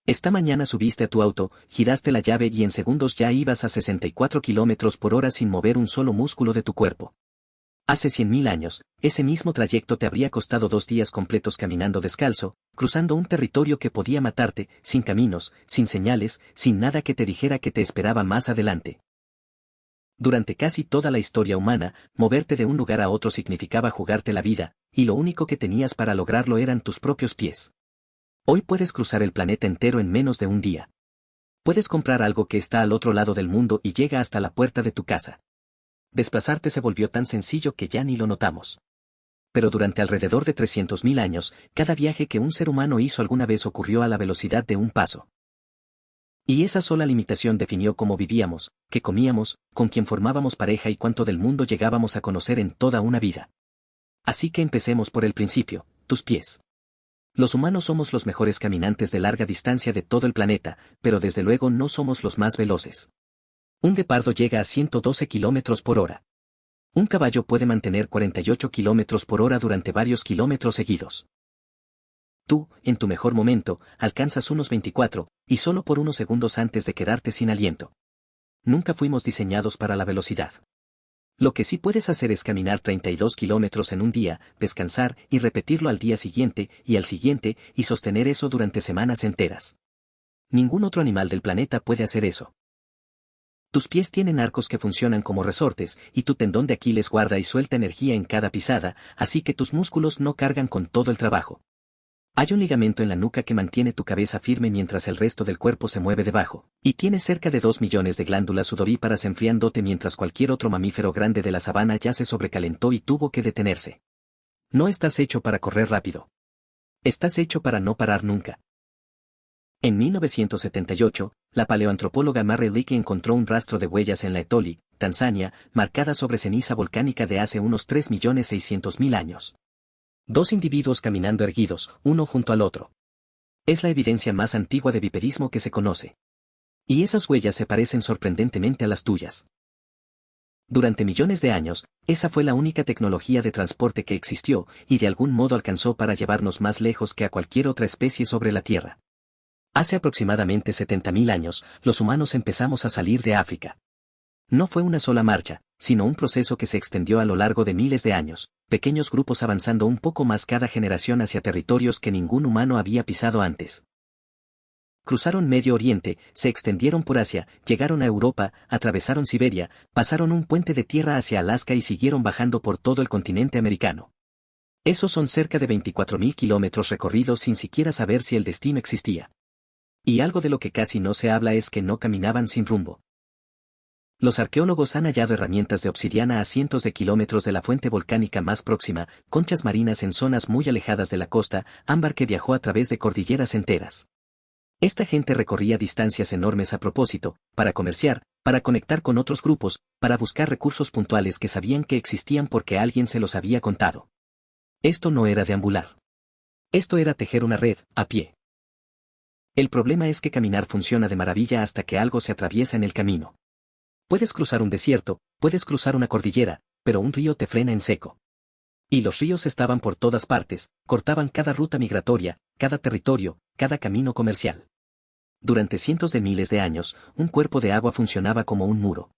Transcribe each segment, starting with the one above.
Esta mañana subiste a tu auto, giraste la llave y en segundos ya ibas a 64 kilómetros por hora sin mover un solo músculo de tu cuerpo. Hace 100.000 años, ese mismo trayecto te habría costado 2 días completos caminando descalzo, cruzando un territorio que podía matarte, sin caminos, sin señales, sin nada que te dijera que te esperaba más adelante. Durante casi toda la historia humana, moverte de un lugar a otro significaba jugarte la vida, y lo único que tenías para lograrlo eran tus propios pies. Hoy puedes cruzar el planeta entero en menos de un día. Puedes comprar algo que está al otro lado del mundo y llega hasta la puerta de tu casa. Desplazarte se volvió tan sencillo que ya ni lo notamos. Pero durante alrededor de 300.000 años, cada viaje que un ser humano hizo alguna vez ocurrió a la velocidad de un paso. Y esa sola limitación definió cómo vivíamos, qué comíamos, con quién formábamos pareja y cuánto del mundo llegábamos a conocer en toda una vida. Así que empecemos por el principio, tus pies. Los humanos somos los mejores caminantes de larga distancia de todo el planeta, pero desde luego no somos los más veloces. Un guepardo llega a 112 kilómetros por hora. Un caballo puede mantener 48 kilómetros por hora durante varios kilómetros seguidos. Tú, en tu mejor momento, alcanzas unos 24, y solo por unos segundos antes de quedarte sin aliento. Nunca fuimos diseñados para la velocidad. Lo que sí puedes hacer es caminar 32 kilómetros en un día, descansar y repetirlo al día siguiente y al siguiente y sostener eso durante semanas enteras. Ningún otro animal del planeta puede hacer eso. Tus pies tienen arcos que funcionan como resortes y tu tendón de Aquiles guarda y suelta energía en cada pisada, así que tus músculos no cargan con todo el trabajo. Hay un ligamento en la nuca que mantiene tu cabeza firme mientras el resto del cuerpo se mueve debajo, y tienes cerca de 2 millones de glándulas sudoríparas enfriándote mientras cualquier otro mamífero grande de la sabana ya se sobrecalentó y tuvo que detenerse. No estás hecho para correr rápido. Estás hecho para no parar nunca. En 1978, la paleoantropóloga Mary Leakey encontró un rastro de huellas en la Etoli, Tanzania, marcada sobre ceniza volcánica de hace unos 3.600.000 años. 2 individuos caminando erguidos, uno junto al otro. Es la evidencia más antigua de bipedismo que se conoce. Y esas huellas se parecen sorprendentemente a las tuyas. Durante millones de años, esa fue la única tecnología de transporte que existió, y de algún modo alcanzó para llevarnos más lejos que a cualquier otra especie sobre la Tierra. Hace aproximadamente 70.000 años, los humanos empezamos a salir de África. No fue una sola marcha, sino un proceso que se extendió a lo largo de miles de años, pequeños grupos avanzando un poco más cada generación hacia territorios que ningún humano había pisado antes. Cruzaron Medio Oriente, se extendieron por Asia, llegaron a Europa, atravesaron Siberia, pasaron un puente de tierra hacia Alaska y siguieron bajando por todo el continente americano. Esos son cerca de 24.000 kilómetros recorridos sin siquiera saber si el destino existía. Y algo de lo que casi no se habla es que no caminaban sin rumbo. Los arqueólogos han hallado herramientas de obsidiana a cientos de kilómetros de la fuente volcánica más próxima, conchas marinas en zonas muy alejadas de la costa, ámbar que viajó a través de cordilleras enteras. Esta gente recorría distancias enormes a propósito, para comerciar, para conectar con otros grupos, para buscar recursos puntuales que sabían que existían porque alguien se los había contado. Esto no era deambular. Esto era tejer una red, a pie. El problema es que caminar funciona de maravilla hasta que algo se atraviesa en el camino. Puedes cruzar un desierto, puedes cruzar una cordillera, pero un río te frena en seco. Y los ríos estaban por todas partes, cortaban cada ruta migratoria, cada territorio, cada camino comercial. Durante cientos de miles de años, un cuerpo de agua funcionaba como un muro.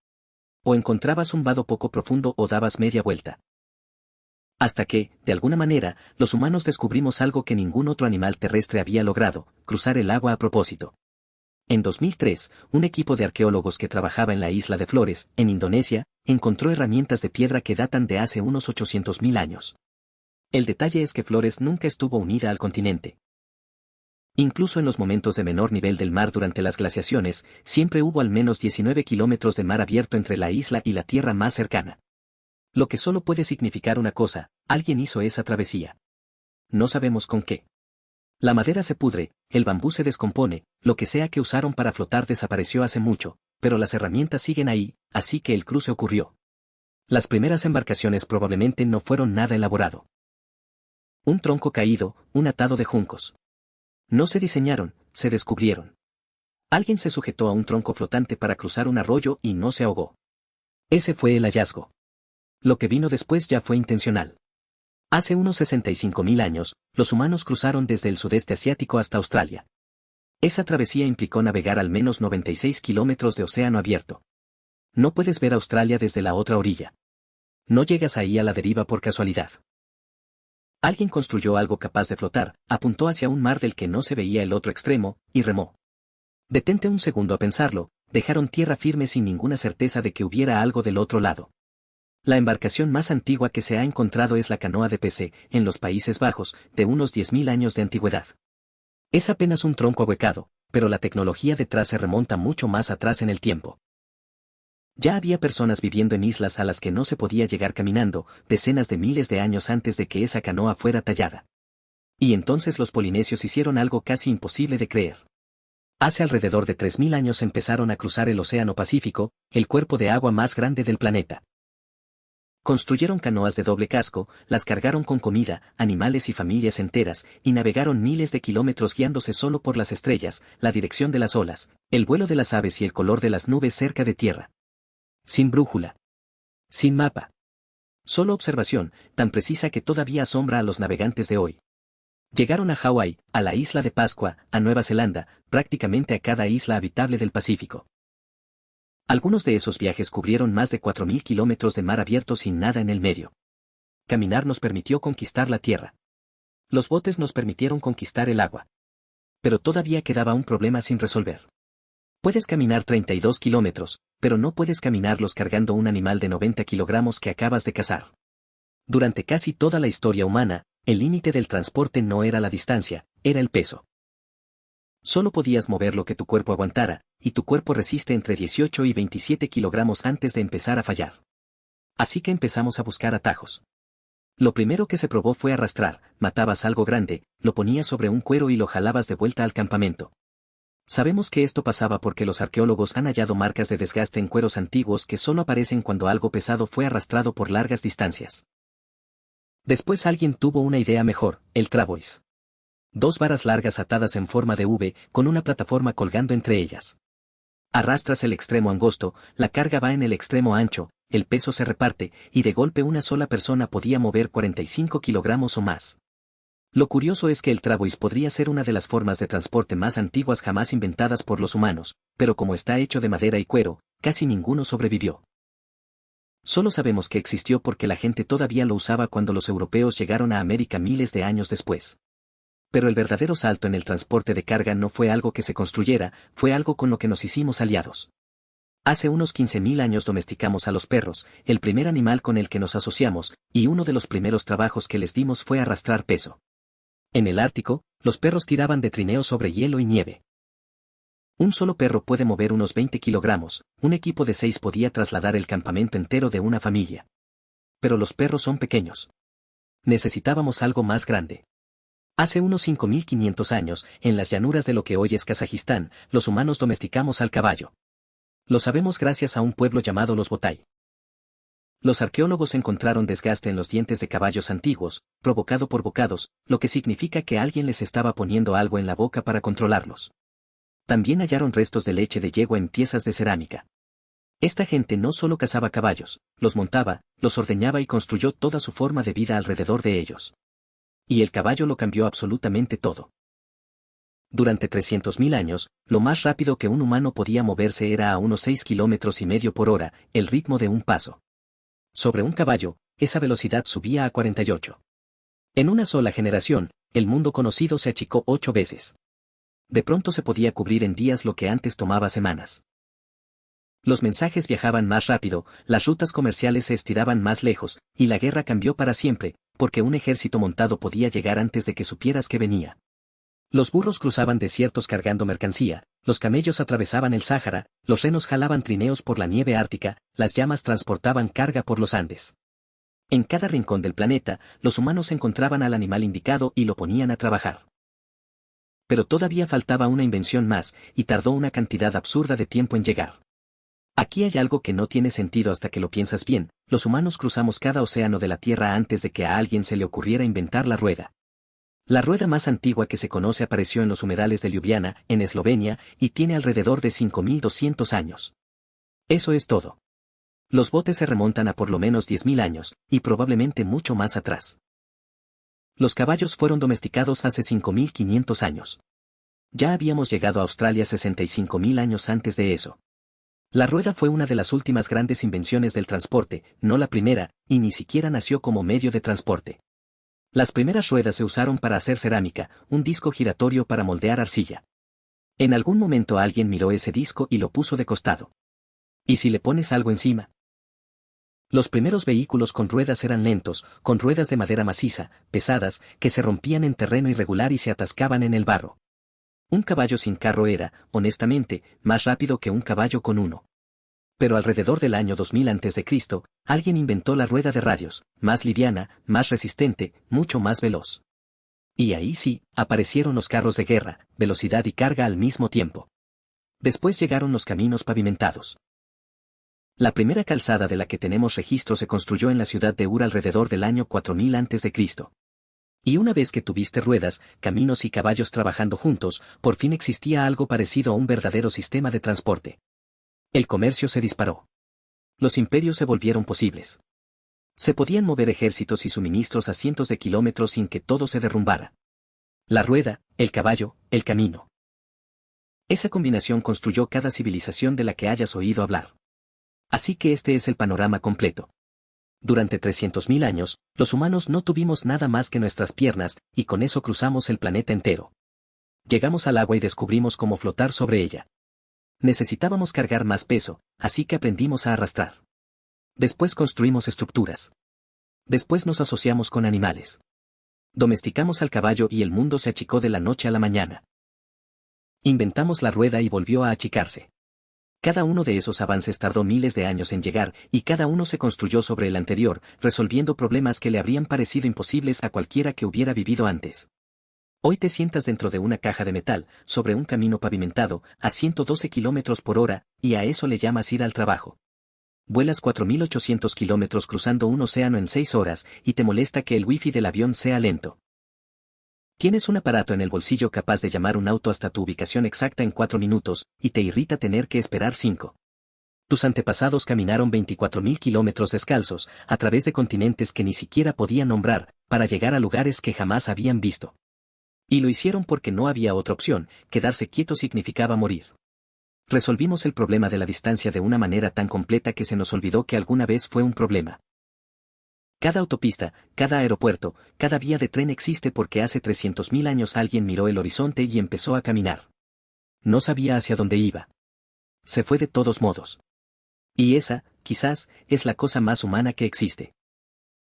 O encontrabas un vado poco profundo o dabas media vuelta. Hasta que, de alguna manera, los humanos descubrimos algo que ningún otro animal terrestre había logrado, cruzar el agua a propósito. En 2003, un equipo de arqueólogos que trabajaba en la isla de Flores, en Indonesia, encontró herramientas de piedra que datan de hace unos 800.000 años. El detalle es que Flores nunca estuvo unida al continente. Incluso en los momentos de menor nivel del mar durante las glaciaciones, siempre hubo al menos 19 kilómetros de mar abierto entre la isla y la tierra más cercana. Lo que solo puede significar una cosa, alguien hizo esa travesía. No sabemos con qué. La madera se pudre, el bambú se descompone, lo que sea que usaron para flotar desapareció hace mucho, pero las herramientas siguen ahí, así que el cruce ocurrió. Las primeras embarcaciones probablemente no fueron nada elaborado. Un tronco caído, un atado de juncos. No se diseñaron, se descubrieron. Alguien se sujetó a un tronco flotante para cruzar un arroyo y no se ahogó. Ese fue el hallazgo. Lo que vino después ya fue intencional. Hace unos 65.000 años, los humanos cruzaron desde el sudeste asiático hasta Australia. Esa travesía implicó navegar al menos 96 kilómetros de océano abierto. No puedes ver Australia desde la otra orilla. No llegas ahí a la deriva por casualidad. Alguien construyó algo capaz de flotar, apuntó hacia un mar del que no se veía el otro extremo, y remó. Detente un segundo a pensarlo, dejaron tierra firme sin ninguna certeza de que hubiera algo del otro lado. La embarcación más antigua que se ha encontrado es la canoa de PC, en los Países Bajos, de unos 10.000 años de antigüedad. Es apenas un tronco ahuecado, pero la tecnología detrás se remonta mucho más atrás en el tiempo. Ya había personas viviendo en islas a las que no se podía llegar caminando, decenas de miles de años antes de que esa canoa fuera tallada. Y entonces los polinesios hicieron algo casi imposible de creer. Hace alrededor de 3.000 años empezaron a cruzar el Océano Pacífico, el cuerpo de agua más grande del planeta. Construyeron canoas de doble casco, las cargaron con comida, animales y familias enteras, y navegaron miles de kilómetros guiándose solo por las estrellas, la dirección de las olas, el vuelo de las aves y el color de las nubes cerca de tierra. Sin brújula. Sin mapa. Solo observación, tan precisa que todavía asombra a los navegantes de hoy. Llegaron a Hawái, a la isla de Pascua, a Nueva Zelanda, prácticamente a cada isla habitable del Pacífico. Algunos de esos viajes cubrieron más de 4.000 kilómetros de mar abierto sin nada en el medio. Caminar nos permitió conquistar la tierra. Los botes nos permitieron conquistar el agua. Pero todavía quedaba un problema sin resolver. Puedes caminar 32 kilómetros, pero no puedes caminarlos cargando un animal de 90 kilogramos que acabas de cazar. Durante casi toda la historia humana, el límite del transporte no era la distancia, era el peso. Solo podías mover lo que tu cuerpo aguantara, y tu cuerpo resiste entre 18 y 27 kilogramos antes de empezar a fallar. Así que empezamos a buscar atajos. Lo primero que se probó fue arrastrar, matabas algo grande, lo ponías sobre un cuero y lo jalabas de vuelta al campamento. Sabemos que esto pasaba porque los arqueólogos han hallado marcas de desgaste en cueros antiguos que solo aparecen cuando algo pesado fue arrastrado por largas distancias. Después alguien tuvo una idea mejor, el travois. 2 varas largas atadas en forma de V, con una plataforma colgando entre ellas. Arrastras el extremo angosto, la carga va en el extremo ancho, el peso se reparte, y de golpe una sola persona podía mover 45 kilogramos o más. Lo curioso es que el travois podría ser una de las formas de transporte más antiguas jamás inventadas por los humanos, pero como está hecho de madera y cuero, casi ninguno sobrevivió. Solo sabemos que existió porque la gente todavía lo usaba cuando los europeos llegaron a América miles de años después. Pero el verdadero salto en el transporte de carga no fue algo que se construyera, fue algo con lo que nos hicimos aliados. Hace unos 15.000 años domesticamos a los perros, el primer animal con el que nos asociamos, y uno de los primeros trabajos que les dimos fue arrastrar peso. En el Ártico, los perros tiraban de trineos sobre hielo y nieve. Un solo perro puede mover unos 20 kilogramos, un equipo de 6 podía trasladar el campamento entero de una familia. Pero los perros son pequeños. Necesitábamos algo más grande. Hace unos 5.500 años, en las llanuras de lo que hoy es Kazajistán, los humanos domesticamos al caballo. Lo sabemos gracias a un pueblo llamado los Botai. Los arqueólogos encontraron desgaste en los dientes de caballos antiguos, provocado por bocados, lo que significa que alguien les estaba poniendo algo en la boca para controlarlos. También hallaron restos de leche de yegua en piezas de cerámica. Esta gente no solo cazaba caballos, los montaba, los ordeñaba y construyó toda su forma de vida alrededor de ellos. Y el caballo lo cambió absolutamente todo. Durante 300.000 años, lo más rápido que un humano podía moverse era a unos 6,5 kilómetros por hora, el ritmo de un paso. Sobre un caballo, esa velocidad subía a 48. En una sola generación, el mundo conocido se achicó 8 veces. De pronto se podía cubrir en días lo que antes tomaba semanas. Los mensajes viajaban más rápido, las rutas comerciales se estiraban más lejos, y la guerra cambió para siempre, porque un ejército montado podía llegar antes de que supieras que venía. Los burros cruzaban desiertos cargando mercancía, los camellos atravesaban el Sáhara, los renos jalaban trineos por la nieve ártica, las llamas transportaban carga por los Andes. En cada rincón del planeta, los humanos encontraban al animal indicado y lo ponían a trabajar. Pero todavía faltaba una invención más, y tardó una cantidad absurda de tiempo en llegar. Aquí hay algo que no tiene sentido hasta que lo piensas bien, los humanos cruzamos cada océano de la Tierra antes de que a alguien se le ocurriera inventar la rueda. La rueda más antigua que se conoce apareció en los humedales de Ljubljana, en Eslovenia, y tiene alrededor de 5.200 años. Eso es todo. Los botes se remontan a por lo menos 10.000 años, y probablemente mucho más atrás. Los caballos fueron domesticados hace 5.500 años. Ya habíamos llegado a Australia 65.000 años antes de eso. La rueda fue una de las últimas grandes invenciones del transporte, no la primera, y ni siquiera nació como medio de transporte. Las primeras ruedas se usaron para hacer cerámica, un disco giratorio para moldear arcilla. En algún momento alguien miró ese disco y lo puso de costado. ¿Y si le pones algo encima? Los primeros vehículos con ruedas eran lentos, con ruedas de madera maciza, pesadas, que se rompían en terreno irregular y se atascaban en el barro. Un caballo sin carro era, honestamente, más rápido que un caballo con uno. Pero alrededor del año 2000 a.C., alguien inventó la rueda de radios, más liviana, más resistente, mucho más veloz. Y ahí sí, aparecieron los carros de guerra, velocidad y carga al mismo tiempo. Después llegaron los caminos pavimentados. La primera calzada de la que tenemos registro se construyó en la ciudad de Ur alrededor del año 4000 a.C. Y una vez que tuviste ruedas, caminos y caballos trabajando juntos, por fin existía algo parecido a un verdadero sistema de transporte. El comercio se disparó. Los imperios se volvieron posibles. Se podían mover ejércitos y suministros a cientos de kilómetros sin que todo se derrumbara. La rueda, el caballo, el camino. Esa combinación construyó cada civilización de la que hayas oído hablar. Así que este es el panorama completo. Durante 300.000 años, los humanos no tuvimos nada más que nuestras piernas, y con eso cruzamos el planeta entero. Llegamos al agua y descubrimos cómo flotar sobre ella. Necesitábamos cargar más peso, así que aprendimos a arrastrar. Después construimos estructuras. Después nos asociamos con animales. Domesticamos al caballo y el mundo se achicó de la noche a la mañana. Inventamos la rueda y volvió a achicarse. Cada uno de esos avances tardó miles de años en llegar, y cada uno se construyó sobre el anterior, resolviendo problemas que le habrían parecido imposibles a cualquiera que hubiera vivido antes. Hoy te sientas dentro de una caja de metal, sobre un camino pavimentado, a 112 kilómetros por hora, y a eso le llamas ir al trabajo. Vuelas 4.800 kilómetros cruzando un océano en 6 horas, y te molesta que el wifi del avión sea lento. Tienes un aparato en el bolsillo capaz de llamar un auto hasta tu ubicación exacta en 4 minutos, y te irrita tener que esperar 5. Tus antepasados caminaron 24.000 kilómetros descalzos, a través de continentes que ni siquiera podían nombrar, para llegar a lugares que jamás habían visto. Y lo hicieron porque no había otra opción, quedarse quieto significaba morir. Resolvimos el problema de la distancia de una manera tan completa que se nos olvidó que alguna vez fue un problema. Cada autopista, cada aeropuerto, cada vía de tren existe porque hace 300.000 años alguien miró el horizonte y empezó a caminar. No sabía hacia dónde iba. Se fue de todos modos. Y esa, quizás, es la cosa más humana que existe.